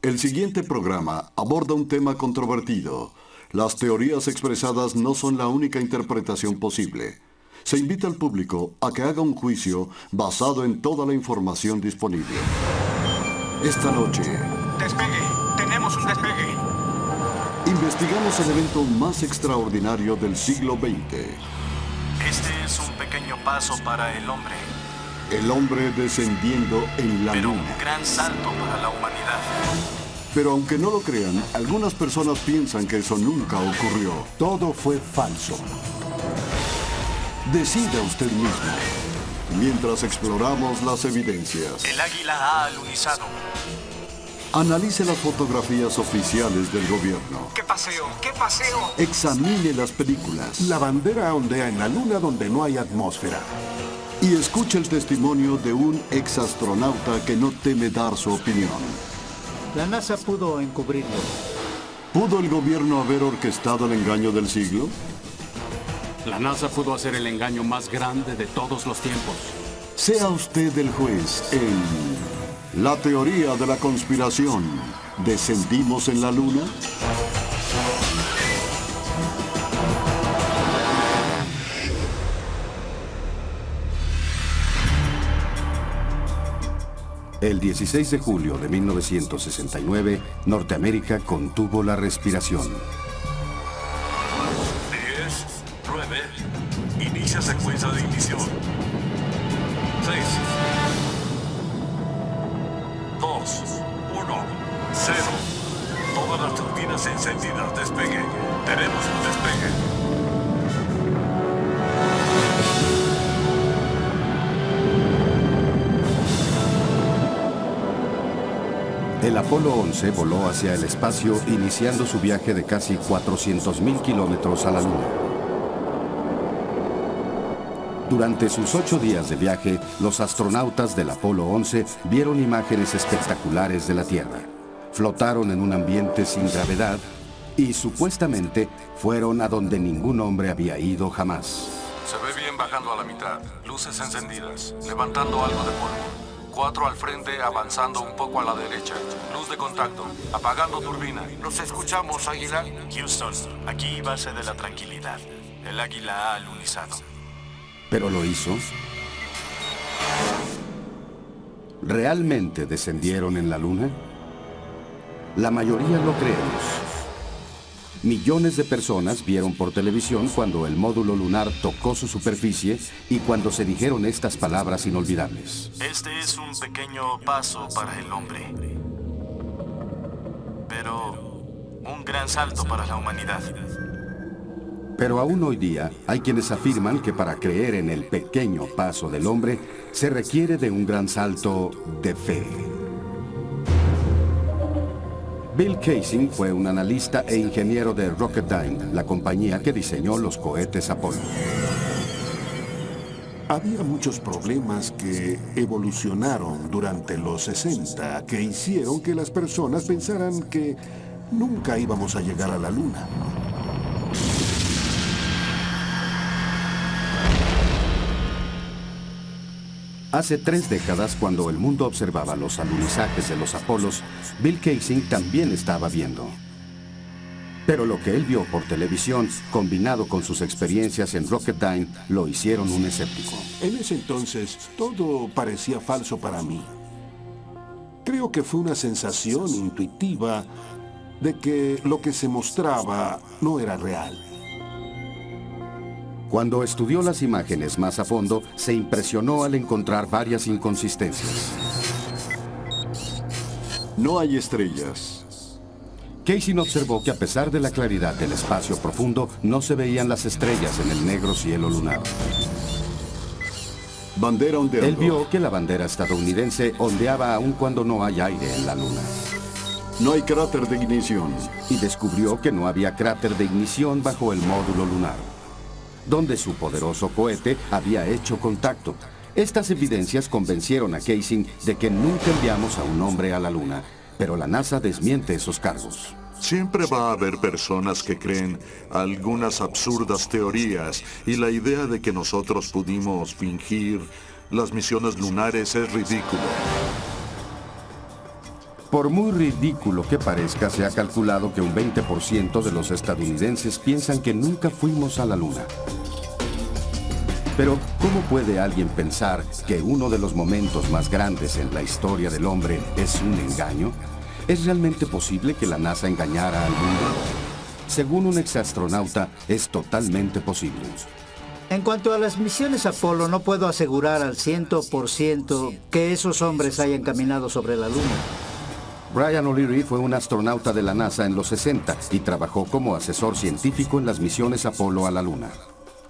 El siguiente programa aborda un tema controvertido. Las teorías expresadas no son la única interpretación posible. Se invita al público a que haga un juicio basado en toda la información disponible. Esta noche, ¡Despegue! ¡Tenemos un despegue! investigamos el evento más extraordinario del siglo XX. Este es un pequeño paso para el hombre, El hombre descendiendo en la pero un luna. gran salto para la humanidad. Pero aunque no lo crean, algunas personas piensan que eso nunca ocurrió. Todo fue falso. Decida usted mismo. Mientras exploramos las evidencias, El águila ha alunizado. analice las fotografías oficiales del gobierno. ¡Qué paseo! ¡Qué paseo! Examine las películas La bandera ondea en la luna donde no hay atmósfera. y escuche el testimonio de un exastronauta que no teme dar su opinión. La NASA pudo encubrirlo. ¿Pudo el gobierno haber orquestado el engaño del siglo? La NASA pudo hacer el engaño más grande de todos los tiempos. Sea usted el juez en La teoría de la conspiración. ¿Descendimos en la luna? El 16 de julio de 1969, Norteamérica contuvo la respiración. 10, 9, inicia secuencia de ignición. 6, 2, 1, 0. Todas las turbinas encendidas, despegue. Tenemos un despegue. El Apolo 11 voló hacia el espacio, iniciando su viaje de casi 400.000 kilómetros a la Luna. Durante sus 8 días de viaje, los astronautas del Apolo 11 vieron imágenes espectaculares de la Tierra. Flotaron en un ambiente sin gravedad y supuestamente fueron a donde ningún hombre había ido jamás. Se ve bien bajando a la mitad. Luces encendidas. Levantando algo de polvo. 4 al frente, avanzando un poco a la derecha. Luz de contacto. Apagando turbina. ¿Nos escuchamos, Águila? Houston, aquí base de la tranquilidad. El águila ha alunizado. ¿Pero lo hizo? ¿Realmente descendieron en la Luna? La mayoría lo creemos. Millones de personas vieron por televisión cuando el módulo lunar tocó su superficie y cuando se dijeron estas palabras inolvidables. Este es un pequeño paso para el hombre, pero un gran salto para la humanidad. Pero aún hoy día hay quienes afirman que para creer en el pequeño paso del hombre se requiere de un gran salto de fe. Bill Kaysing fue un analista e ingeniero de Rocketdyne, la compañía que diseñó los cohetes Apolo. Había muchos problemas que evolucionaron durante los 60 que hicieron que las personas pensaran que nunca íbamos a llegar a la Luna. Hace 3 décadas, cuando el mundo observaba los alunizajes de los Apolos, Bill Kaysing también estaba viendo. Pero lo que él vio por televisión, combinado con sus experiencias en Rocketdyne, lo hicieron un escéptico. En ese entonces, todo parecía falso para mí. Creo que fue una sensación intuitiva de que lo que se mostraba no era real. Cuando estudió las imágenes más a fondo, se impresionó al encontrar varias inconsistencias. No hay estrellas. Kaysing observó que a pesar de la claridad del espacio profundo, no se veían las estrellas en el negro cielo lunar. Bandera ondeando. Él vio que la bandera estadounidense ondeaba aun cuando no hay aire en la Luna. No hay cráter de ignición. Y descubrió que no había cráter de ignición bajo el módulo lunar, donde su poderoso cohete había hecho contacto. Estas evidencias convencieron a Kaysing de que nunca enviamos a un hombre a la Luna, pero la NASA desmiente esos cargos. Siempre va a haber personas que creen algunas absurdas teorías y la idea de que nosotros pudimos fingir las misiones lunares es ridículo. Por muy ridículo que parezca, se ha calculado que un 20% de los estadounidenses piensan que nunca fuimos a la Luna. Pero, ¿cómo puede alguien pensar que uno de los momentos más grandes en la historia del hombre es un engaño? ¿Es realmente posible que la NASA engañara al mundo? Según un exastronauta, es totalmente posible. En cuanto a las misiones Apolo, no puedo asegurar al 100% que esos hombres hayan caminado sobre la Luna. Brian O'Leary fue un astronauta de la NASA en los 60 y trabajó como asesor científico en las misiones Apolo a la Luna.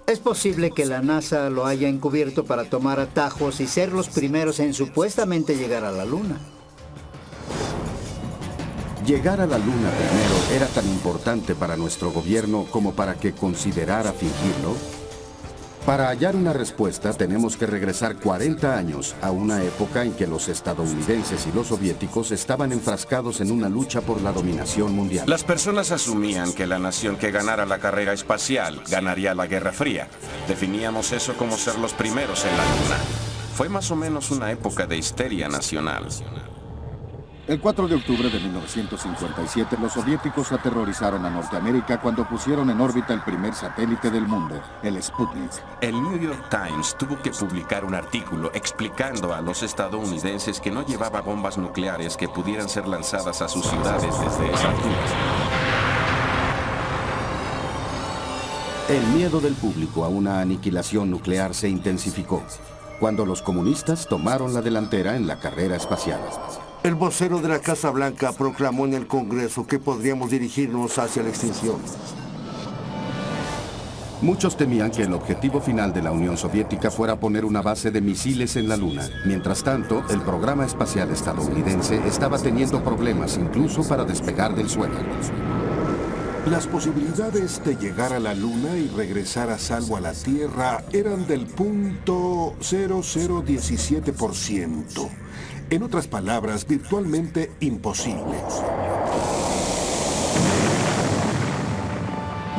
Es posible que la NASA lo haya encubierto para tomar atajos y ser los primeros en supuestamente llegar a la Luna. Llegar a la Luna primero era tan importante para nuestro gobierno como para que considerara fingirlo. Para hallar una respuesta tenemos que regresar 40 años a una época en que los estadounidenses y los soviéticos estaban enfrascados en una lucha por la dominación mundial. Las personas asumían que la nación que ganara la carrera espacial ganaría la Guerra Fría. Definíamos eso como ser los primeros en la Luna. Fue más o menos una época de histeria nacional. El 4 de octubre de 1957, los soviéticos aterrorizaron a Norteamérica cuando pusieron en órbita el primer satélite del mundo, el Sputnik. El New York Times tuvo que publicar un artículo explicando a los estadounidenses que no llevaba bombas nucleares que pudieran ser lanzadas a sus ciudades desde esa altura. El miedo del público a una aniquilación nuclear se intensificó cuando los comunistas tomaron la delantera en la carrera espacial. El vocero de la Casa Blanca proclamó en el Congreso que podríamos dirigirnos hacia la extinción. Muchos temían que el objetivo final de la Unión Soviética fuera poner una base de misiles en la Luna. Mientras tanto, el programa espacial estadounidense estaba teniendo problemas incluso para despegar del suelo. Las posibilidades de llegar a la Luna y regresar a salvo a la Tierra eran del 0.0017%. En otras palabras, virtualmente imposible.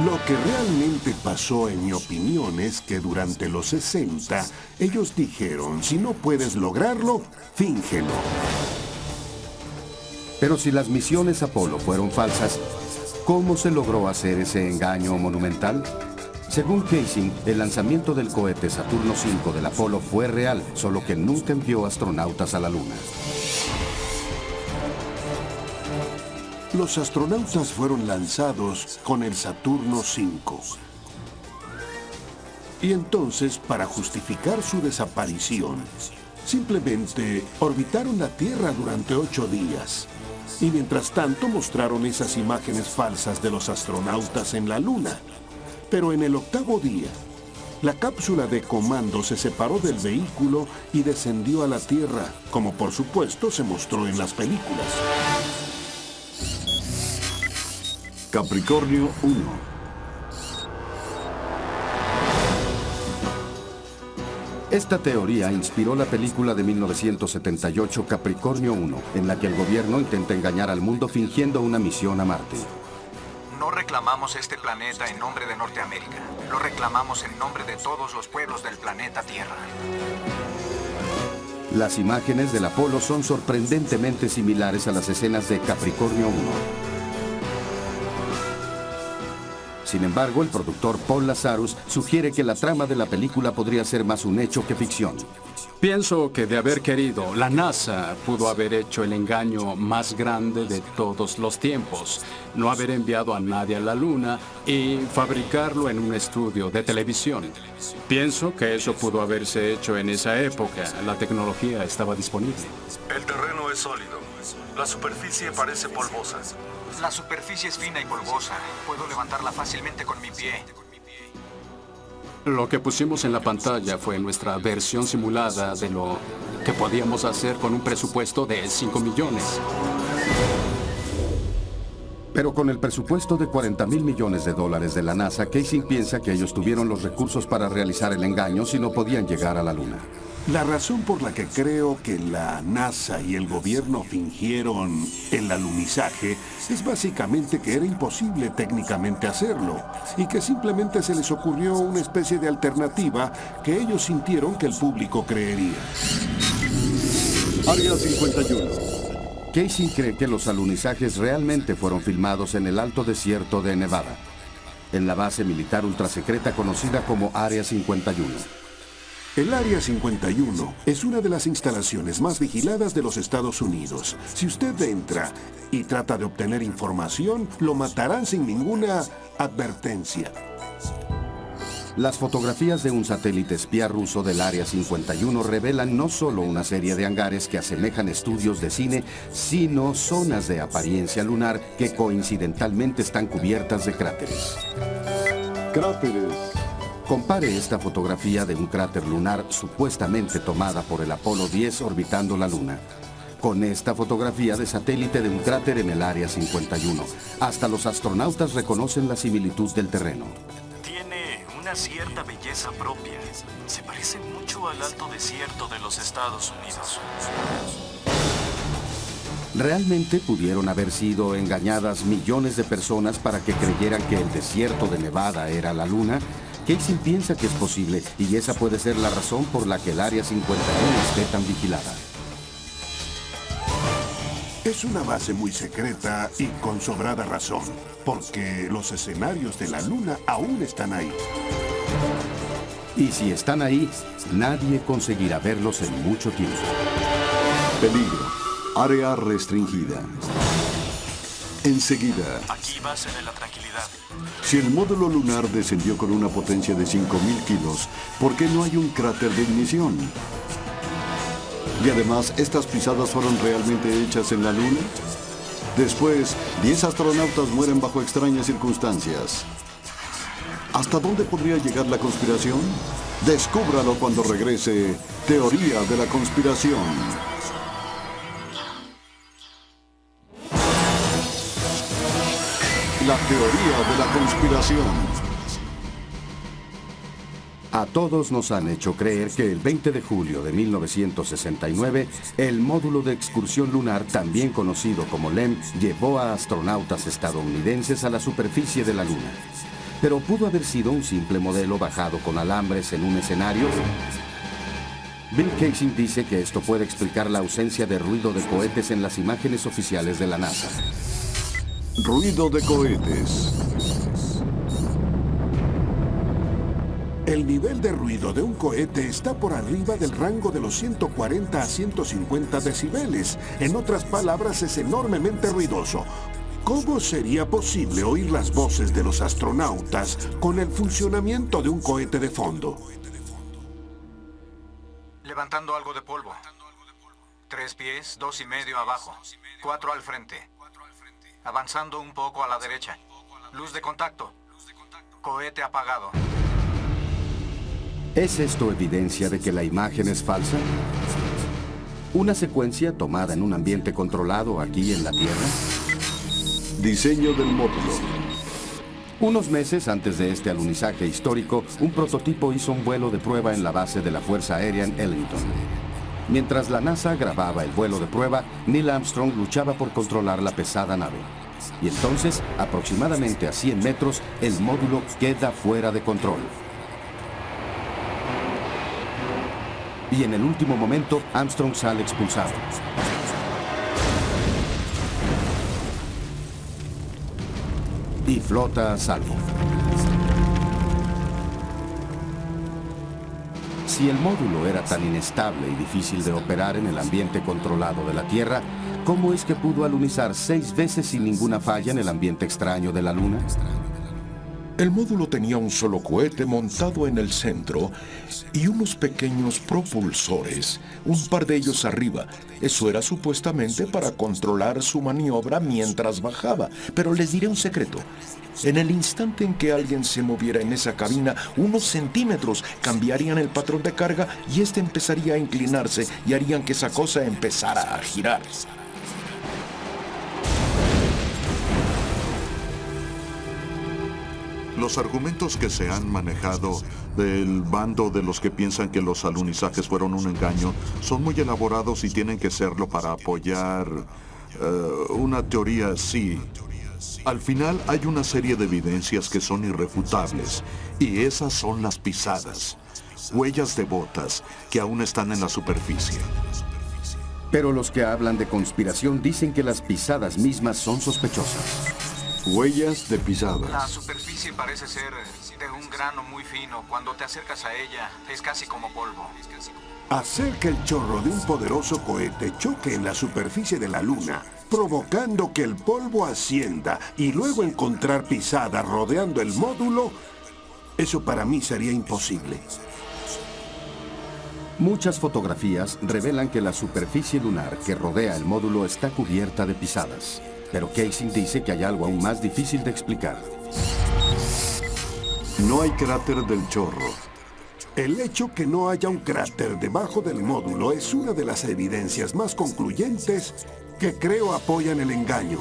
Lo que realmente pasó, en mi opinión, es que durante los 60, ellos dijeron, si no puedes lograrlo, fíngelo. Pero si las misiones Apolo fueron falsas, ¿cómo se logró hacer ese engaño monumental? Según Casey, el lanzamiento del cohete Saturno V del Apolo fue real, solo que nunca envió astronautas a la Luna. Los astronautas fueron lanzados con el Saturno V. Y entonces, para justificar su desaparición, simplemente orbitaron la Tierra durante 8 días. Y mientras tanto mostraron esas imágenes falsas de los astronautas en la Luna. Pero en el 8º día, la cápsula de comando se separó del vehículo y descendió a la Tierra, como por supuesto se mostró en las películas. Capricornio 1. Esta teoría inspiró la película de 1978 Capricornio 1, en la que el gobierno intenta engañar al mundo fingiendo una misión a Marte. No reclamamos este planeta en nombre de Norteamérica. Lo reclamamos en nombre de todos los pueblos del planeta Tierra. Las imágenes del Apolo son sorprendentemente similares a las escenas de Capricornio 1. Sin embargo, el productor Paul Lazarus sugiere que la trama de la película podría ser más un hecho que ficción. Pienso que de haber querido, la NASA pudo haber hecho el engaño más grande de todos los tiempos. No haber enviado a nadie a la Luna y fabricarlo en un estudio de televisión. Pienso que eso pudo haberse hecho en esa época. La tecnología estaba disponible. El terreno es sólido. La superficie parece polvosa. La superficie es fina y polvosa. Puedo levantarla fácilmente con mi pie. Lo que pusimos en la pantalla fue nuestra versión simulada de lo que podíamos hacer con un presupuesto de 5 millones. Pero con el presupuesto de $40,000 millones de la NASA, Casey piensa que ellos tuvieron los recursos para realizar el engaño si no podían llegar a la Luna. La razón por la que creo que la NASA y el gobierno fingieron el alunizaje es básicamente que era imposible técnicamente hacerlo y que simplemente se les ocurrió una especie de alternativa que ellos sintieron que el público creería. Área 51. Casey cree que los alunizajes realmente fueron filmados en el alto desierto de Nevada, en la base militar ultrasecreta conocida como Área 51. El Área 51 es una de las instalaciones más vigiladas de los Estados Unidos. Si usted entra y trata de obtener información, lo matarán sin ninguna advertencia. Las fotografías de un satélite espía ruso del Área 51 revelan no solo una serie de hangares que asemejan estudios de cine, sino zonas de apariencia lunar que coincidentalmente están cubiertas de cráteres. Cráteres. Compare esta fotografía de un cráter lunar supuestamente tomada por el Apolo 10 orbitando la Luna con esta fotografía de satélite de un cráter en el Área 51. Hasta los astronautas reconocen la similitud del terreno. Tiene una cierta belleza propia. Se parece mucho al alto desierto de los Estados Unidos. ¿Realmente pudieron haber sido engañadas millones de personas para que creyeran que el desierto de Nevada era la Luna? Casey piensa que es posible y esa puede ser la razón por la que el Área 51 esté tan vigilada. Es una base muy secreta y con sobrada razón, porque los escenarios de la Luna aún están ahí. Y si están ahí, nadie conseguirá verlos en mucho tiempo. Peligro. Área restringida. Enseguida. Aquí base de la tranquilidad. Si el módulo lunar descendió con una potencia de 5.000 kilos, ¿por qué no hay un cráter de ignición? Y además, ¿estas pisadas fueron realmente hechas en la Luna? Después, 10 astronautas mueren bajo extrañas circunstancias. ¿Hasta dónde podría llegar la conspiración? Descúbralo cuando regrese Teoría de la Conspiración. La teoría de la conspiración. A todos nos han hecho creer que el 20 de julio de 1969, el módulo de excursión lunar, también conocido como LEM, llevó a astronautas estadounidenses a la superficie de la Luna. Pero ¿pudo haber sido un simple modelo bajado con alambres en un escenario? Bill Casey dice que esto puede explicar la ausencia de ruido de cohetes en las imágenes oficiales de la NASA. Ruido de cohetes. El nivel de ruido de un cohete está por arriba del rango de los 140 a 150 decibeles. En otras palabras, es enormemente ruidoso. ¿Cómo sería posible oír las voces de los astronautas con el funcionamiento de un cohete de fondo? Levantando algo de polvo. 3 pies, 2,5 abajo. 4 al frente. Avanzando un poco a la derecha. Luz de contacto. Cohete apagado. ¿Es esto evidencia de que la imagen es falsa? ¿Una secuencia tomada en un ambiente controlado aquí en la Tierra? Diseño del módulo. Unos meses antes de este alunizaje histórico, un prototipo hizo un vuelo de prueba en la base de la Fuerza Aérea en Ellington. Mientras la NASA grababa el vuelo de prueba, Neil Armstrong luchaba por controlar la pesada nave. Y entonces, aproximadamente a 100 metros, el módulo queda fuera de control. Y en el último momento, Armstrong sale expulsado. Y flota a salvo. Si el módulo era tan inestable y difícil de operar en el ambiente controlado de la Tierra, ¿cómo es que pudo alunizar 6 veces sin ninguna falla en el ambiente extraño de la Luna? El módulo tenía un solo cohete montado en el centro y unos pequeños propulsores, un par de ellos arriba. Eso era supuestamente para controlar su maniobra mientras bajaba. Pero les diré un secreto. En el instante en que alguien se moviera en esa cabina, unos centímetros cambiarían el patrón de carga y este empezaría a inclinarse y harían que esa cosa empezara a girar. Los argumentos que se han manejado del bando de los que piensan que los alunizajes fueron un engaño son muy elaborados y tienen que serlo para apoyar una teoría así. Al final hay una serie de evidencias que son irrefutables y esas son las pisadas, huellas de botas que aún están en la superficie. Pero los que hablan de conspiración dicen que las pisadas mismas son sospechosas. Huellas de La pisadas. superficie parece ser de un grano muy fino. Cuando te acercas a ella, es casi como polvo. Hacer que el chorro de un poderoso cohete choque en la superficie de la Luna, provocando que el polvo ascienda y luego encontrar pisadas rodeando el módulo, eso para mí sería imposible. Muchas fotografías revelan que la superficie lunar que rodea el módulo está cubierta de pisadas. Pero Kaysing dice que hay algo aún más difícil de explicar. No hay cráter del chorro. El hecho que no haya un cráter debajo del módulo es una de las evidencias más concluyentes que creo apoyan el engaño.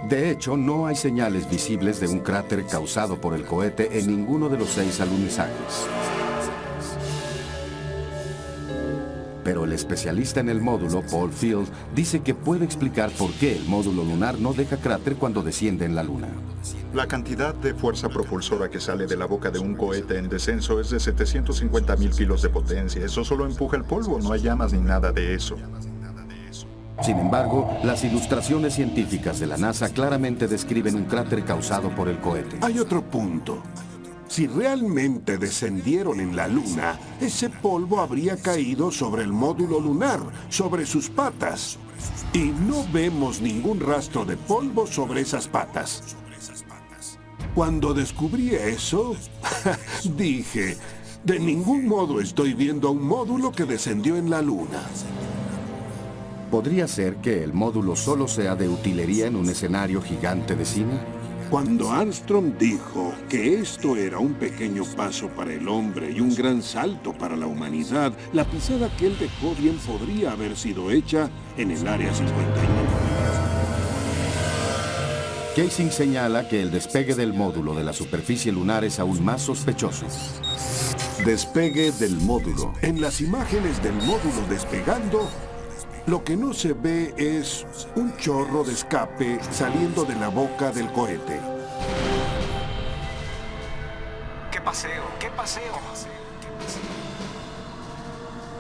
De hecho, no hay señales visibles de un cráter causado por el cohete en ninguno de los 6 alunizajes. Pero el especialista en el módulo, Paul Field, dice que puede explicar por qué el módulo lunar no deja cráter cuando desciende en la Luna. La cantidad de fuerza propulsora que sale de la boca de un cohete en descenso es de 750.000 kilos de potencia. Eso solo empuja el polvo, no hay llamas ni nada de eso. Sin embargo, las ilustraciones científicas de la NASA claramente describen un cráter causado por el cohete. Hay otro punto. Si realmente descendieron en la Luna, ese polvo habría caído sobre el módulo lunar, sobre sus patas. Y no vemos ningún rastro de polvo sobre esas patas. Cuando descubrí eso, dije, de ningún modo estoy viendo a un módulo que descendió en la Luna. ¿Podría ser que el módulo solo sea de utilería en un escenario gigante de cine? Cuando Armstrong dijo que esto era un pequeño paso para el hombre y un gran salto para la humanidad, la pisada que él dejó bien podría haber sido hecha en el Área 51. Kaysing señala que el despegue del módulo de la superficie lunar es aún más sospechoso. Despegue del módulo. En las imágenes del módulo despegando, lo que no se ve es un chorro de escape saliendo de la boca del cohete. ¡Qué paseo! ¡Qué paseo!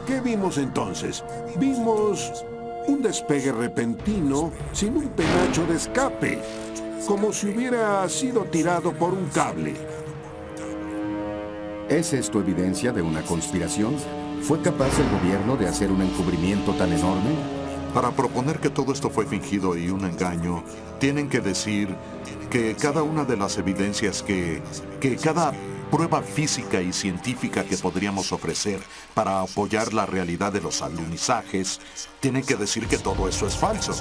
¿Qué vimos entonces? Vimos un despegue repentino sin un penacho de escape, como si hubiera sido tirado por un cable. ¿Es esto evidencia de una conspiración? ¿Fue capaz el gobierno de hacer un encubrimiento tan enorme? Para proponer que todo esto fue fingido y un engaño, tienen que decir que cada una de las evidencias que cada prueba física y científica que podríamos ofrecer para apoyar la realidad de los alunizajes, tienen que decir que todo eso es falso.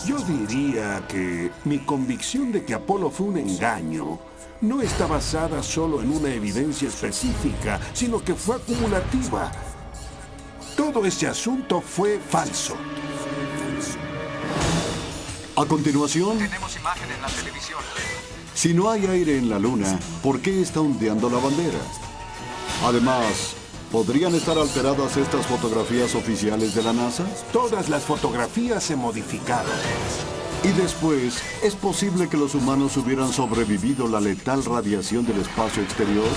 Yo diría que mi convicción de que Apolo fue un engaño no está basada solo en una evidencia específica, sino que fue acumulativa. Todo ese asunto fue falso. A continuación, Tenemos imagen en la televisión. si no hay aire en la Luna, ¿por qué está ondeando la bandera? Además, ¿podrían estar alteradas estas fotografías oficiales de la NASA? Todas las fotografías se modificaron. Y después, ¿es posible que los humanos hubieran sobrevivido la letal radiación del espacio exterior?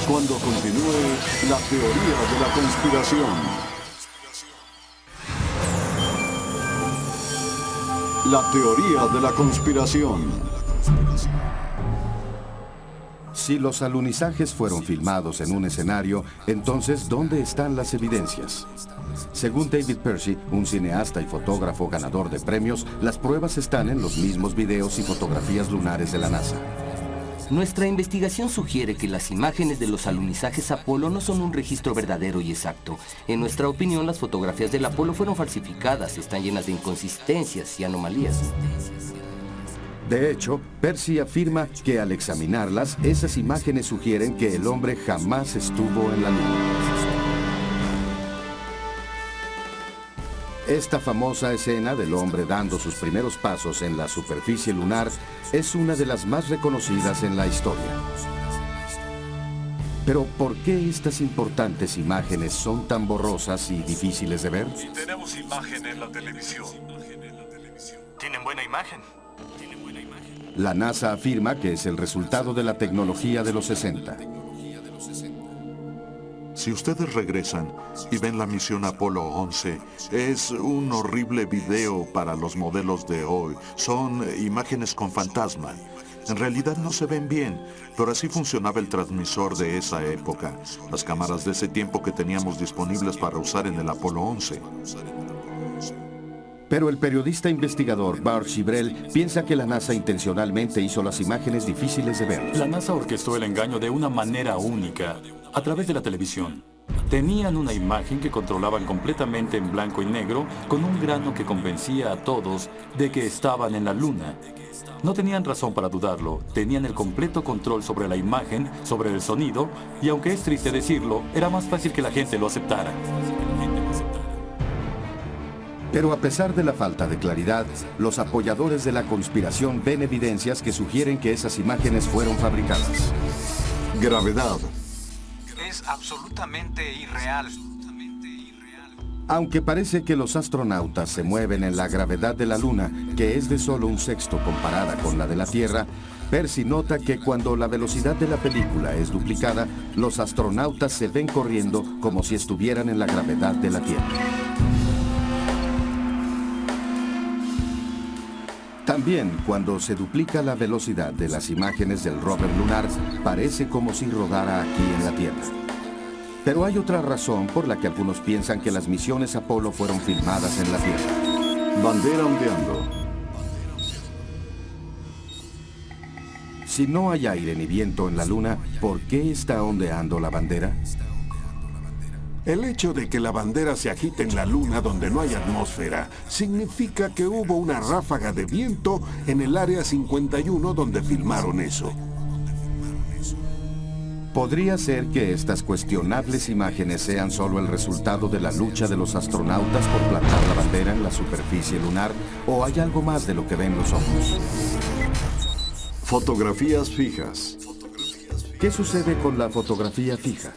Cuando continúe la teoría de la conspiración. La teoría de la conspiración. Si los alunizajes fueron filmados en un escenario, entonces, ¿dónde están las evidencias? Según David Percy, un cineasta y fotógrafo ganador de premios, las pruebas están en los mismos videos y fotografías lunares de la NASA. Nuestra investigación sugiere que las imágenes de los alunizajes Apolo no son un registro verdadero y exacto. En nuestra opinión, las fotografías del Apolo fueron falsificadas, están llenas de inconsistencias y anomalías. De hecho, Percy afirma que al examinarlas, esas imágenes sugieren que el hombre jamás estuvo en la Luna. Esta famosa escena del hombre dando sus primeros pasos en la superficie lunar es una de las más reconocidas en la historia. Pero ¿por qué estas importantes imágenes son tan borrosas y difíciles de ver? Tenemos imagen en la televisión. Tienen buena imagen. La NASA afirma que es el resultado de la tecnología de los 60. Si ustedes regresan y ven la misión Apolo 11, es un horrible video para los modelos de hoy. Son imágenes con fantasma. En realidad no se ven bien, pero así funcionaba el transmisor de esa época. Las cámaras de ese tiempo que teníamos disponibles para usar en el Apolo 11. Pero el periodista investigador Bart Chibrel piensa que la NASA intencionalmente hizo las imágenes difíciles de ver. La NASA orquestó el engaño de una manera única, a través de la televisión. Tenían una imagen que controlaban completamente en blanco y negro, con un grano que convencía a todos de que estaban en la Luna. No tenían razón para dudarlo, tenían el completo control sobre la imagen, sobre el sonido, y aunque es triste decirlo, era más fácil que la gente lo aceptara. Pero a pesar de la falta de claridad, los apoyadores de la conspiración ven evidencias que sugieren que esas imágenes fueron fabricadas. Gravedad. Es absolutamente irreal. Aunque parece que los astronautas se mueven en la gravedad de la Luna, que es de solo un sexto comparada con la de la Tierra, Percy nota que cuando la velocidad de la película es duplicada, los astronautas se ven corriendo como si estuvieran en la gravedad de la Tierra. También, cuando se duplica la velocidad de las imágenes del rover lunar, parece como si rodara aquí en la Tierra. Pero hay otra razón por la que algunos piensan que las misiones Apolo fueron filmadas en la Tierra. Bandera ondeando. Si no hay aire ni viento en la Luna, ¿por qué está ondeando la bandera? El hecho de que la bandera se agite en la Luna donde no hay atmósfera significa que hubo una ráfaga de viento en el Área 51 donde filmaron eso. ¿Podría ser que estas cuestionables imágenes sean solo el resultado de la lucha de los astronautas por plantar la bandera en la superficie lunar? ¿O hay algo más de lo que ven los ojos? Fotografías fijas. ¿Qué sucede con la fotografía fija?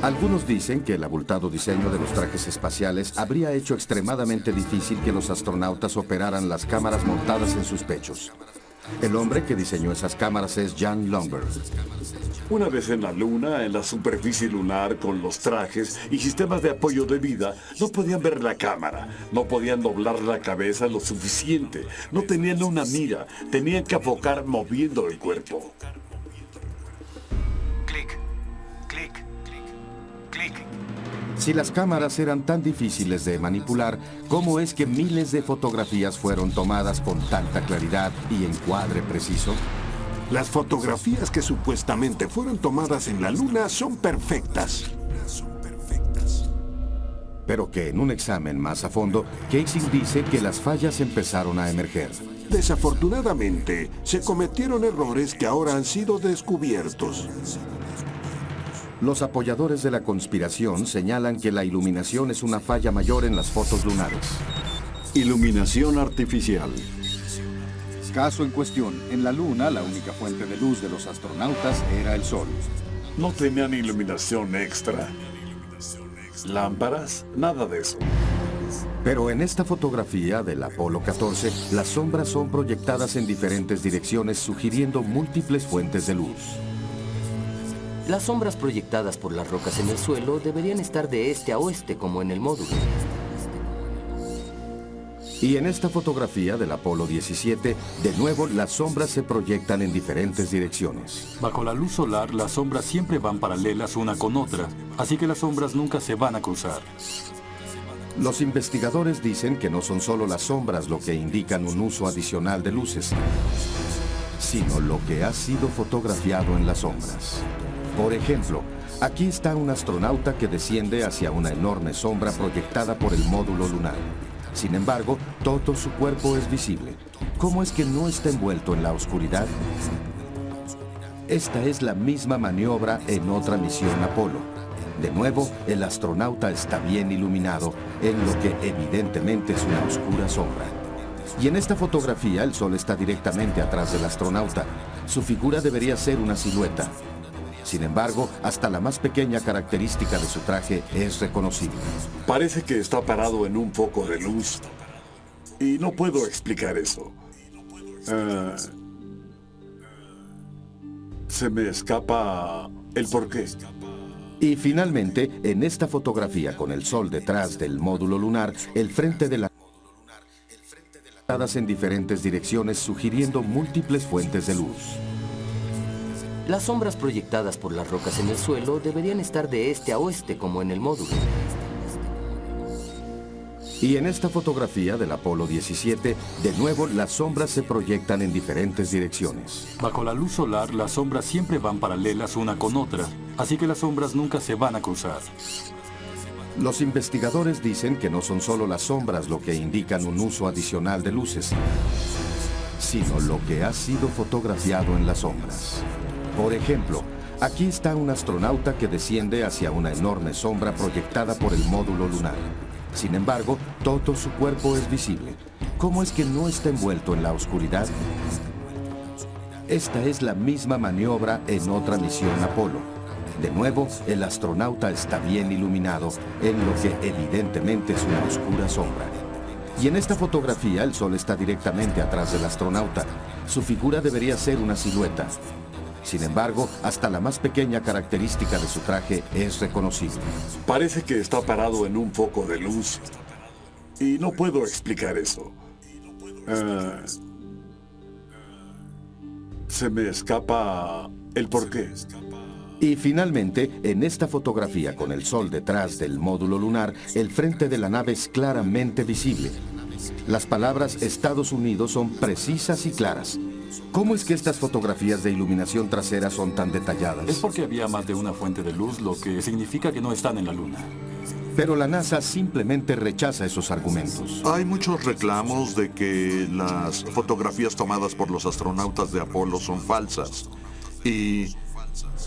Algunos dicen que el abultado diseño de los trajes espaciales habría hecho extremadamente difícil que los astronautas operaran las cámaras montadas en sus pechos. El hombre que diseñó esas cámaras es Jan Lomberg. Una vez en la Luna, en la superficie lunar, con los trajes y sistemas de apoyo de vida, no podían ver la cámara, no podían doblar la cabeza lo suficiente, no tenían una mira, tenían que enfocar moviendo el cuerpo. Clic, clic, clic. Si las cámaras eran tan difíciles de manipular, ¿cómo es que miles de fotografías fueron tomadas con tanta claridad y encuadre preciso? Las fotografías que supuestamente fueron tomadas en la Luna son perfectas. Pero que en un examen más a fondo, Casey dice que las fallas empezaron a emerger. Desafortunadamente, se cometieron errores que ahora han sido descubiertos. Los apoyadores de la conspiración señalan que la iluminación es una falla mayor en las fotos lunares. Iluminación artificial. Caso en cuestión, en la Luna la única fuente de luz de los astronautas era el Sol. No tenían iluminación extra. Lámparas, nada de eso. Pero en esta fotografía del Apolo 14, las sombras son proyectadas en diferentes direcciones, sugiriendo múltiples fuentes de luz. Las sombras proyectadas por las rocas en el suelo deberían estar de este a oeste, como en el módulo. Y en esta fotografía del Apolo 17, de nuevo las sombras se proyectan en diferentes direcciones. Bajo la luz solar, las sombras siempre van paralelas una con otra, así que las sombras nunca se van a cruzar. Los investigadores dicen que no son solo las sombras lo que indican un uso adicional de luces, sino lo que ha sido fotografiado en las sombras. Por ejemplo, aquí está un astronauta que desciende hacia una enorme sombra proyectada por el módulo lunar. Sin embargo, todo su cuerpo es visible. ¿Cómo es que no está envuelto en la oscuridad? Esta es la misma maniobra en otra misión Apolo. De nuevo, el astronauta está bien iluminado en lo que evidentemente es una oscura sombra. Y en esta fotografía el sol está directamente atrás del astronauta. Su figura debería ser una silueta. Sin embargo, hasta la más pequeña característica de su traje es reconocible. Parece que está parado en un foco de luz. Y no puedo explicar eso. Se me escapa el porqué. Y finalmente, en esta fotografía con el Sol detrás del módulo lunar, el frente de la en diferentes direcciones, sugiriendo múltiples fuentes de luz. Las sombras proyectadas por las rocas en el suelo deberían estar de este a oeste, como en el módulo. Y en esta fotografía del Apolo 17, de nuevo las sombras se proyectan en diferentes direcciones. Bajo la luz solar, las sombras siempre van paralelas una con otra, así que las sombras nunca se van a cruzar. Los investigadores dicen que no son solo las sombras lo que indican un uso adicional de luces, sino lo que ha sido fotografiado en las sombras. Por ejemplo, aquí está un astronauta que desciende hacia una enorme sombra proyectada por el módulo lunar. Sin embargo, todo su cuerpo es visible. ¿Cómo es que no está envuelto en la oscuridad? Esta es la misma maniobra en otra misión Apolo. De nuevo, el astronauta está bien iluminado en lo que evidentemente es una oscura sombra. Y en esta fotografía el Sol está directamente atrás del astronauta. Su figura debería ser una silueta. Sin embargo, hasta la más pequeña característica de su traje es reconocible. Parece que está parado en un foco de luz. Y no puedo explicar eso. Se me escapa el porqué. Y finalmente, en esta fotografía con el Sol detrás del módulo lunar, el frente de la nave es claramente visible. Las palabras Estados Unidos son precisas y claras. ¿Cómo es que estas fotografías de iluminación trasera son tan detalladas? Es porque había más de una fuente de luz, lo que significa que no están en la Luna. Pero la NASA simplemente rechaza esos argumentos. Hay muchos reclamos de que las fotografías tomadas por los astronautas de Apolo son falsas. Y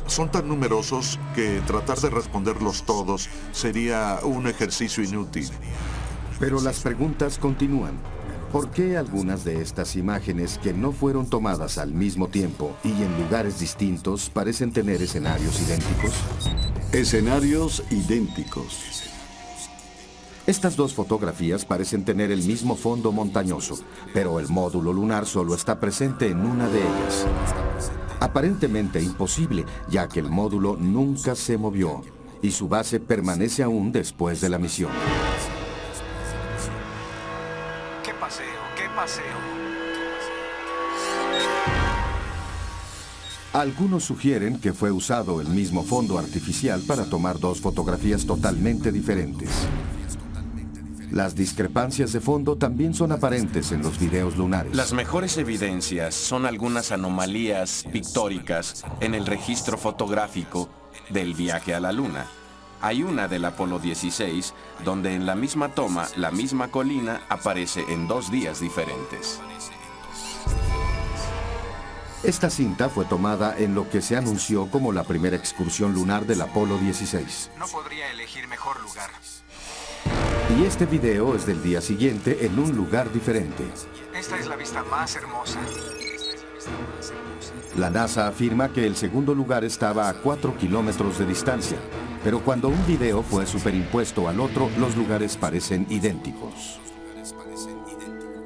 son tan numerosos que tratar de responderlos todos sería un ejercicio inútil. Pero las preguntas continúan. ¿Por qué algunas de estas imágenes que no fueron tomadas al mismo tiempo y en lugares distintos parecen tener escenarios idénticos? Escenarios idénticos. Estas dos fotografías parecen tener el mismo fondo montañoso, pero el módulo lunar solo está presente en una de ellas. Aparentemente imposible, ya que el módulo nunca se movió y su base permanece aún después de la misión. ¡Qué paseo! ¡Qué paseo! Algunos sugieren que fue usado el mismo fondo artificial para tomar dos fotografías totalmente diferentes. Las discrepancias de fondo también son aparentes en los videos lunares. Las mejores evidencias son algunas anomalías pictóricas en el registro fotográfico del viaje a la Luna. Hay una del Apolo 16, donde en la misma toma, la misma colina aparece en 2 días diferentes. Esta cinta fue tomada en lo que se anunció como la primera excursión lunar del Apolo 16. No podría elegir mejor lugar. Y este video es del día siguiente en un lugar diferente. Esta es la vista más hermosa. La NASA afirma que el segundo lugar estaba a 4 kilómetros de distancia, pero cuando un video fue superimpuesto al otro, los lugares parecen idénticos.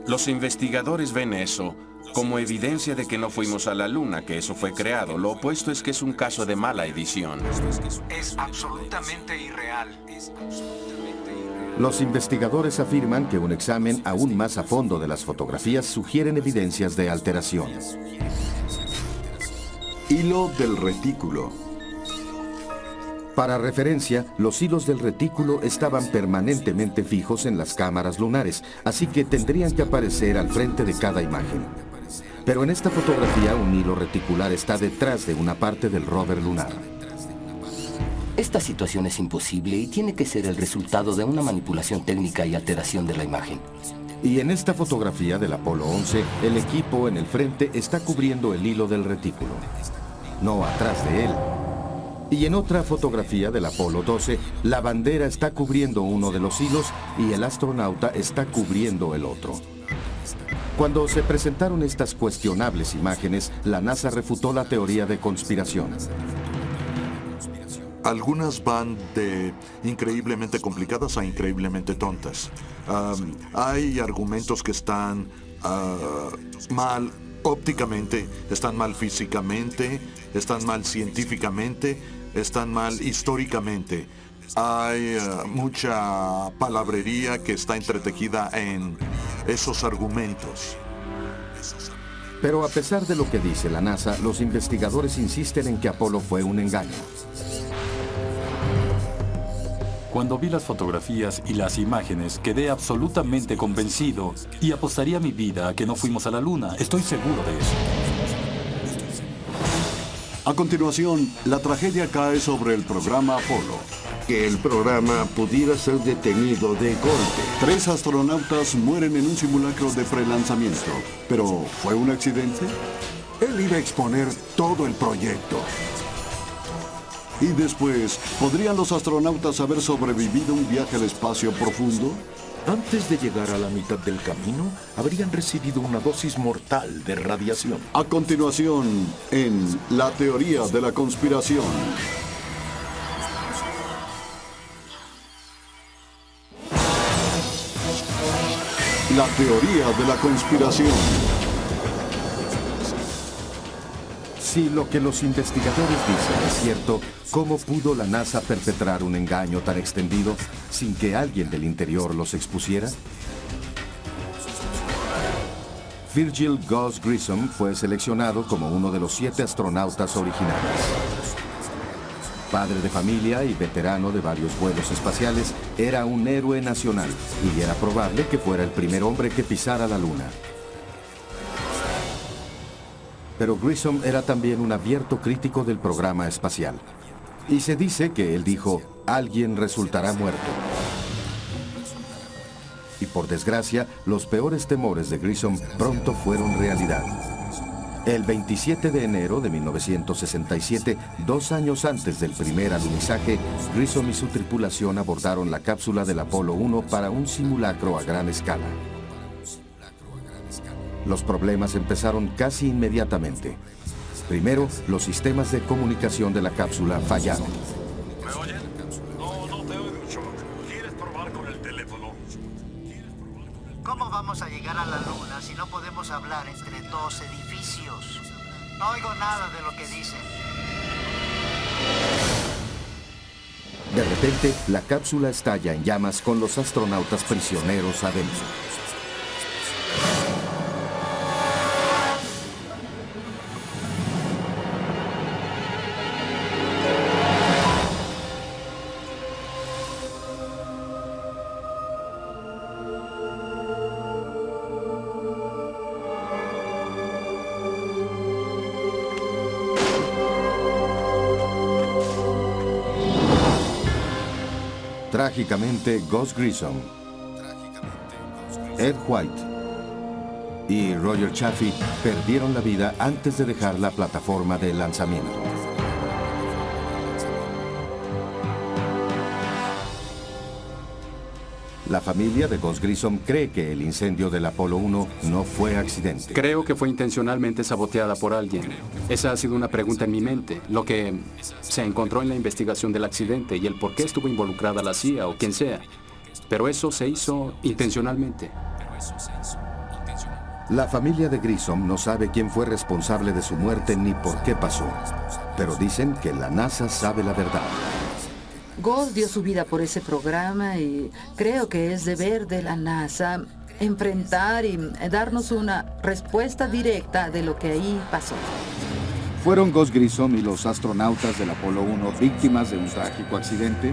Los investigadores ven eso como evidencia de que no fuimos a la Luna, que eso fue creado. Lo opuesto es que es un caso de mala edición. Es absolutamente irreal. Los investigadores afirman que un examen aún más a fondo de las fotografías sugieren evidencias de alteración. Hilo del retículo. Para referencia, los hilos del retículo estaban permanentemente fijos en las cámaras lunares, así que tendrían que aparecer al frente de cada imagen. Pero en esta fotografía un hilo reticular está detrás de una parte del rover lunar. Esta situación es imposible y tiene que ser el resultado de una manipulación técnica y alteración de la imagen. Y en esta fotografía del Apolo 11, el equipo en el frente está cubriendo el hilo del retículo, no atrás de él. Y en otra fotografía del Apolo 12, la bandera está cubriendo uno de los hilos y el astronauta está cubriendo el otro. Cuando se presentaron estas cuestionables imágenes, la NASA refutó la teoría de conspiración. Algunas van de increíblemente complicadas a increíblemente tontas. Hay argumentos que están mal ópticamente, están mal físicamente, están mal científicamente. están mal históricamente. Hay mucha palabrería que está entretejida en esos argumentos. Pero a pesar de lo que dice la NASA, los investigadores insisten en que Apolo fue un engaño. Cuando vi las fotografías y las imágenes, quedé absolutamente convencido y apostaría mi vida a que no fuimos a la Luna. Estoy seguro de eso. A continuación, la tragedia cae sobre el programa Apolo. Que el programa pudiera ser detenido de golpe. 3 astronautas mueren en un simulacro de prelanzamiento. ¿Pero fue un accidente? Él iba a exponer todo el proyecto. Y después, ¿podrían los astronautas haber sobrevivido un viaje al espacio profundo? Antes de llegar a la mitad del camino, habrían recibido una dosis mortal de radiación. A continuación, en La teoría de la conspiración. La teoría de la conspiración. Si lo que los investigadores dicen es cierto, ¿cómo pudo la NASA perpetrar un engaño tan extendido sin que alguien del interior los expusiera? Virgil Gus Grissom fue seleccionado como uno de los 7 astronautas originales. Padre de familia y veterano de varios vuelos espaciales, era un héroe nacional y era probable que fuera el primer hombre que pisara la Luna. Pero Grissom era también un abierto crítico del programa espacial. Y se dice que él dijo, alguien resultará muerto. Y por desgracia, los peores temores de Grissom pronto fueron realidad. El 27 de enero de 1967, 2 años antes del primer alunizaje, Grissom y su tripulación abordaron la cápsula del Apolo 1 para un simulacro a gran escala. Los problemas empezaron casi inmediatamente. Primero, los sistemas de comunicación de la cápsula fallaron. ¿Me oyen? No te oigo, Chuck. ¿Quieres probar con el teléfono? ¿Cómo vamos a llegar a la Luna si no podemos hablar entre 2 edificios? No oigo nada de lo que dicen. De repente, la cápsula estalla en llamas con los astronautas prisioneros adentro. Trágicamente, Gus Grissom, Ed White y Roger Chaffee perdieron la vida antes de dejar la plataforma de lanzamiento. La familia de Gus Grissom cree que el incendio del Apolo 1 no fue accidente. Creo que fue intencionalmente saboteada por alguien. Esa ha sido una pregunta en mi mente. Lo que se encontró en la investigación del accidente y el por qué estuvo involucrada la CIA o quien sea. Pero eso se hizo intencionalmente. La familia de Grissom no sabe quién fue responsable de su muerte ni por qué pasó. Pero dicen que la NASA sabe la verdad. Gus dio su vida por ese programa y creo que es deber de la NASA enfrentar y darnos una respuesta directa de lo que ahí pasó. ¿Fueron Gus Grissom y los astronautas del Apolo 1 víctimas de un trágico accidente?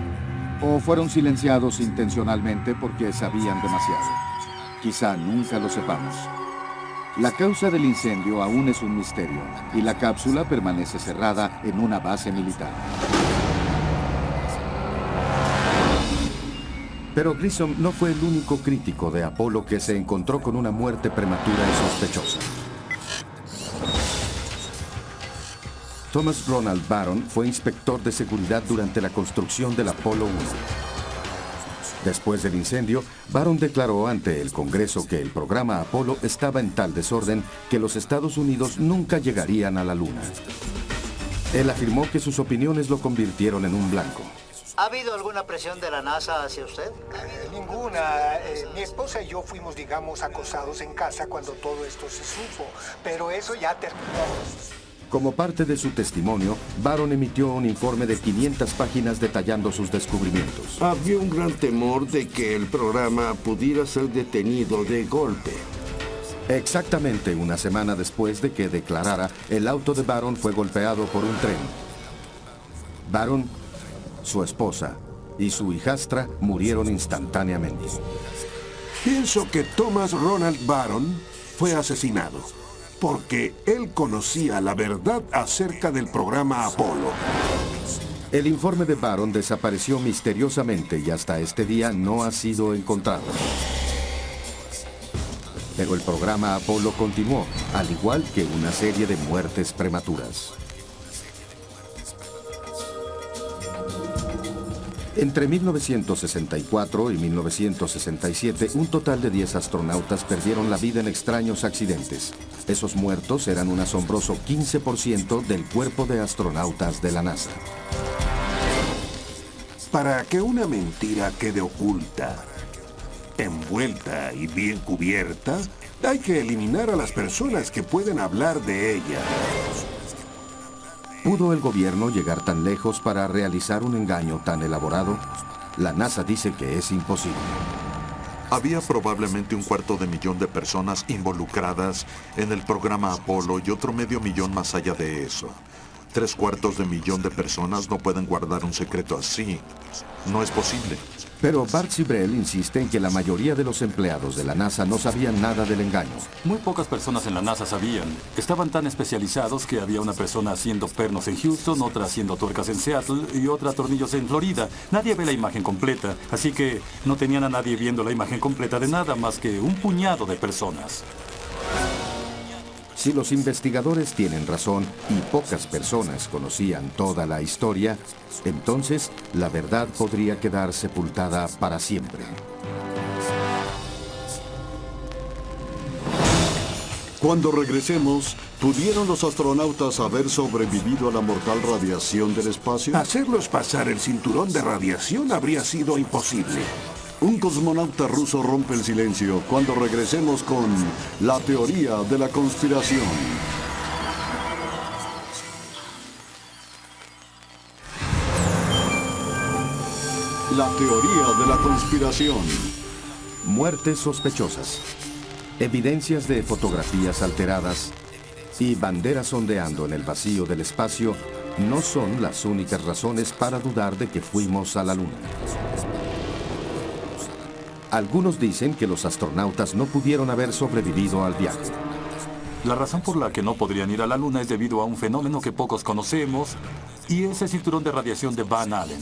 ¿O fueron silenciados intencionalmente porque sabían demasiado? Quizá nunca lo sepamos. La causa del incendio aún es un misterio y la cápsula permanece cerrada en una base militar. Pero Grissom no fue el único crítico de Apolo que se encontró con una muerte prematura y sospechosa. Thomas Ronald Barron fue inspector de seguridad durante la construcción del Apolo 1. Después del incendio, Barron declaró ante el Congreso que el programa Apolo estaba en tal desorden que los Estados Unidos nunca llegarían a la Luna. Él afirmó que sus opiniones lo convirtieron en un blanco. ¿Ha habido alguna presión de la NASA hacia usted? Ninguna. Mi esposa y yo fuimos, digamos, acosados en casa cuando todo esto se supo. Pero eso ya terminó. Como parte de su testimonio, Baron emitió un informe de 500 páginas detallando sus descubrimientos. Había un gran temor de que el programa pudiera ser detenido de golpe. Exactamente una semana después de que declarara, el auto de Baron fue golpeado por un tren. Baron, su esposa y su hijastra murieron instantáneamente. Pienso que Thomas Ronald Baron fue asesinado porque él conocía la verdad acerca del programa Apolo. El informe de Baron desapareció misteriosamente y hasta este día no ha sido encontrado. Pero el programa Apolo continuó, al igual que una serie de muertes prematuras. Entre 1964 y 1967, un total de 10 astronautas perdieron la vida en extraños accidentes. Esos muertos eran un asombroso 15% del cuerpo de astronautas de la NASA. Para que una mentira quede oculta, envuelta y bien cubierta, hay que eliminar a las personas que pueden hablar de ella. ¿Pudo el gobierno llegar tan lejos para realizar un engaño tan elaborado? La NASA dice que es imposible. Había probablemente 250.000 de personas involucradas en el programa Apolo y otro 500.000 más allá de eso. 750.000 de personas no pueden guardar un secreto así. No es posible. Pero Bart Sibrel insiste en que la mayoría de los empleados de la NASA no sabían nada del engaño. Muy pocas personas en la NASA sabían. Estaban tan especializados que había una persona haciendo pernos en Houston, otra haciendo tuercas en Seattle y otra tornillos en Florida. Nadie ve la imagen completa, así que no tenían a nadie viendo la imagen completa de nada más que un puñado de personas. Si los investigadores tienen razón y pocas personas conocían toda la historia, entonces la verdad podría quedar sepultada para siempre. Cuando regresemos, ¿pudieron los astronautas haber sobrevivido a la mortal radiación del espacio? Hacerlos pasar el cinturón de radiación habría sido imposible. Un cosmonauta ruso rompe el silencio cuando regresemos con la teoría de la conspiración. La teoría de la conspiración. Muertes sospechosas, evidencias de fotografías alteradas y banderas ondeando en el vacío del espacio no son las únicas razones para dudar de que fuimos a la Luna. Algunos dicen que los astronautas no pudieron haber sobrevivido al viaje. La razón por la que no podrían ir a la Luna es debido a un fenómeno que pocos conocemos, y es el cinturón de radiación de Van Allen.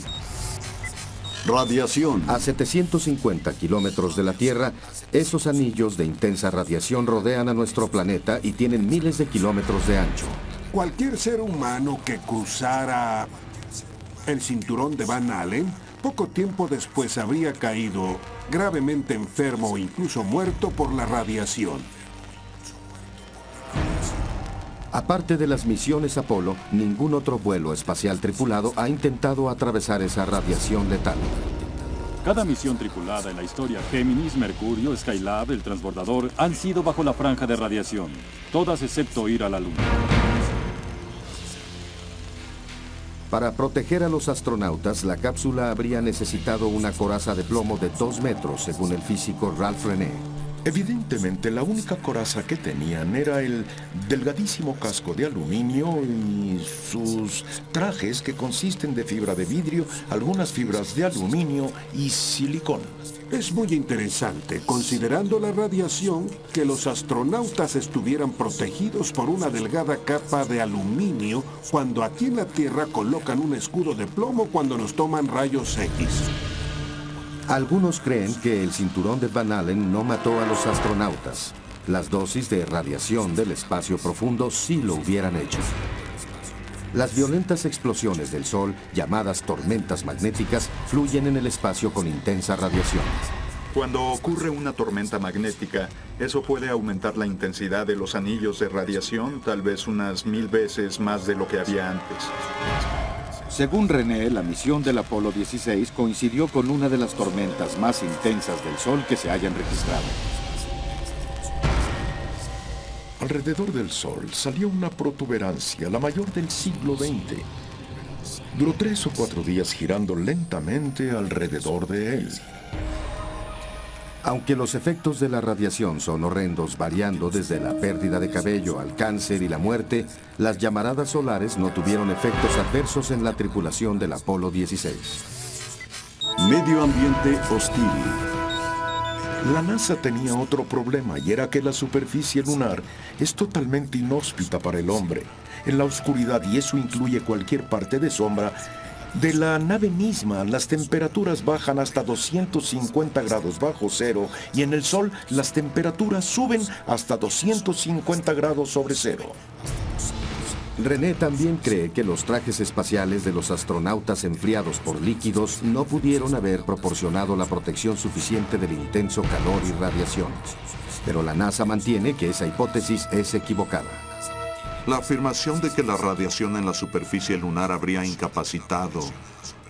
Radiación. A 750 kilómetros de la Tierra, esos anillos de intensa radiación rodean a nuestro planeta y tienen miles de kilómetros de ancho. Cualquier ser humano que cruzara el cinturón de Van Allen, poco tiempo después habría caído gravemente enfermo o incluso muerto por la radiación. Aparte de las misiones Apolo, ningún otro vuelo espacial tripulado ha intentado atravesar esa radiación letal. Cada misión tripulada en la historia, Géminis, Mercurio, Skylab, el transbordador, han sido bajo la franja de radiación. Todas excepto ir a la Luna. Para proteger a los astronautas, la cápsula habría necesitado una coraza de plomo de 2 metros, según el físico Ralph René. Evidentemente, la única coraza que tenían era el delgadísimo casco de aluminio y sus trajes que consisten de fibra de vidrio, algunas fibras de aluminio y silicón. Es muy interesante, considerando la radiación, que los astronautas estuvieran protegidos por una delgada capa de aluminio cuando aquí en la Tierra colocan un escudo de plomo cuando nos toman rayos X. Algunos creen que el cinturón de Van Allen no mató a los astronautas. Las dosis de radiación del espacio profundo sí lo hubieran hecho. Las violentas explosiones del Sol, llamadas tormentas magnéticas, fluyen en el espacio con intensa radiación. Cuando ocurre una tormenta magnética, eso puede aumentar la intensidad de los anillos de radiación, tal vez unas 1000 veces más de lo que había antes. Según René, la misión del Apolo 16 coincidió con una de las tormentas más intensas del Sol que se hayan registrado. Alrededor del Sol salía una protuberancia, la mayor del siglo XX. Duró 3 o 4 días girando lentamente alrededor de él. Aunque los efectos de la radiación son horrendos, variando desde la pérdida de cabello al cáncer y la muerte, las llamaradas solares no tuvieron efectos adversos en la tripulación del Apolo 16. Medio ambiente hostil. La NASA tenía otro problema, y era que la superficie lunar es totalmente inhóspita para el hombre. En la oscuridad, y eso incluye cualquier parte de sombra, de la nave misma, las temperaturas bajan hasta 250 grados bajo cero, y en el Sol las temperaturas suben hasta 250 grados sobre cero. René también cree que los trajes espaciales de los astronautas enfriados por líquidos no pudieron haber proporcionado la protección suficiente del intenso calor y radiación. Pero la NASA mantiene que esa hipótesis es equivocada. La afirmación de que la radiación en la superficie lunar habría incapacitado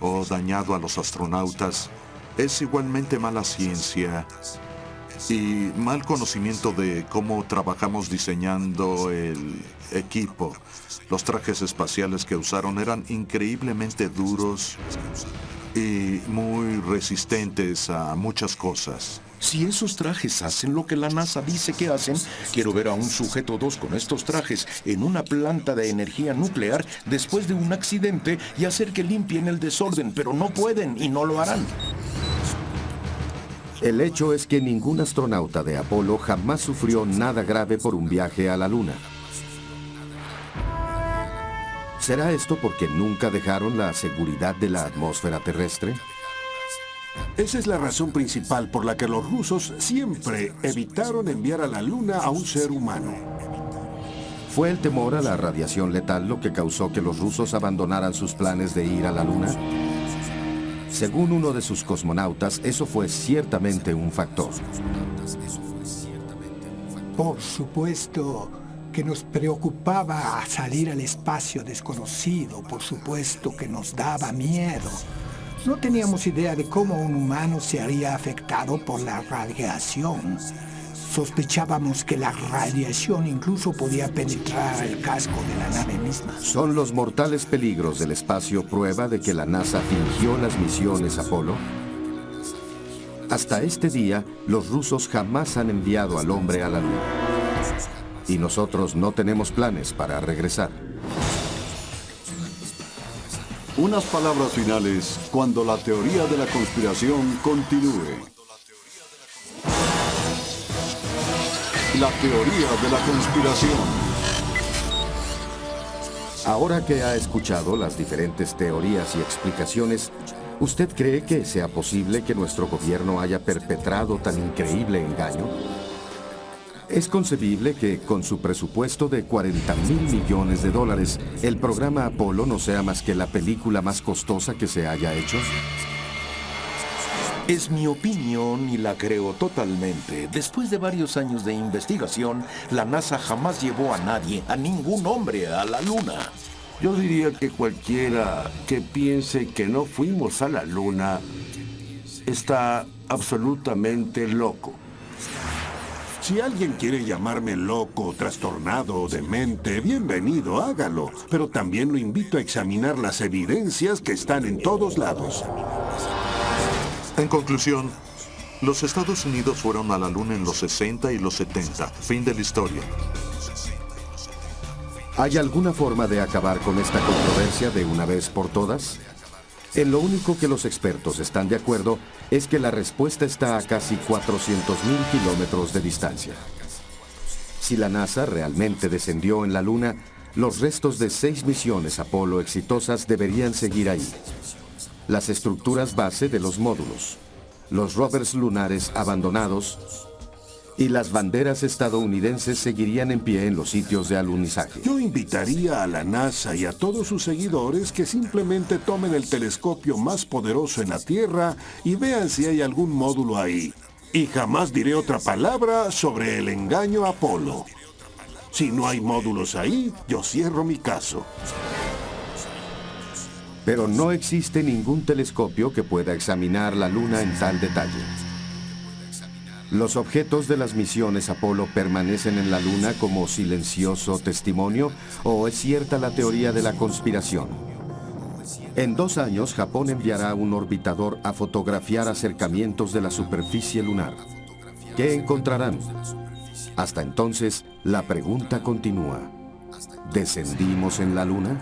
o dañado a los astronautas es igualmente mala ciencia y mal conocimiento de cómo trabajamos diseñando el equipo. Los trajes espaciales que usaron eran increíblemente duros y muy resistentes a muchas cosas. Si esos trajes hacen lo que la NASA dice que hacen, quiero ver a un sujeto 2 con estos trajes en una planta de energía nuclear después de un accidente y hacer que limpien el desorden, pero no pueden y no lo harán. El hecho es que ningún astronauta de Apolo jamás sufrió nada grave por un viaje a la Luna. ¿Será esto porque nunca dejaron la seguridad de la atmósfera terrestre? Esa es la razón principal por la que los rusos siempre evitaron enviar a la Luna a un ser humano. ¿Fue el temor a la radiación letal lo que causó que los rusos abandonaran sus planes de ir a la Luna? Según uno de sus cosmonautas, eso fue ciertamente un factor. Por supuesto que nos preocupaba salir al espacio desconocido, por supuesto que nos daba miedo. No teníamos idea de cómo un humano se haría afectado por la radiación. Sospechábamos que la radiación incluso podía penetrar el casco de la nave misma. ¿Son los mortales peligros del espacio prueba de que la NASA fingió las misiones Apolo? Hasta este día, los rusos jamás han enviado al hombre a la Luna. Y nosotros no tenemos planes para regresar. Unas palabras finales cuando la teoría de la conspiración continúe. La teoría de la conspiración. Ahora que ha escuchado las diferentes teorías y explicaciones, ¿usted cree que sea posible que nuestro gobierno haya perpetrado tan increíble engaño? ¿Es concebible que, con su presupuesto de $40,000 millones, el programa Apolo no sea más que la película más costosa que se haya hecho? Es mi opinión y la creo totalmente. Después de varios años de investigación, la NASA jamás llevó a nadie, a ningún hombre, a la Luna. Yo diría que cualquiera que piense que no fuimos a la Luna está absolutamente loco. Si alguien quiere llamarme loco, trastornado o demente, bienvenido, hágalo. Pero también lo invito a examinar las evidencias que están en todos lados. En conclusión, los Estados Unidos fueron a la Luna en los 60 y los 70. Fin de la historia. ¿Hay alguna forma de acabar con esta controversia de una vez por todas? En lo único que los expertos están de acuerdo es que la respuesta está a casi 400,000 kilómetros de distancia. Si la NASA realmente descendió en la Luna, los restos de 6 misiones Apolo exitosas deberían seguir ahí. Las estructuras base de los módulos, los rovers lunares abandonados y las banderas estadounidenses seguirían en pie en los sitios de alunizaje. Yo invitaría a la NASA y a todos sus seguidores que simplemente tomen el telescopio más poderoso en la Tierra y vean si hay algún módulo ahí. Y jamás diré otra palabra sobre el engaño Apolo. Si no hay módulos ahí, yo cierro mi caso. Pero no existe ningún telescopio que pueda examinar la Luna en tal detalle. ¿Los objetos de las misiones Apolo permanecen en la Luna como silencioso testimonio o es cierta la teoría de la conspiración? En 2 años, Japón enviará un orbitador a fotografiar acercamientos de la superficie lunar. ¿Qué encontrarán? Hasta entonces, la pregunta continúa. ¿Descendimos en la Luna?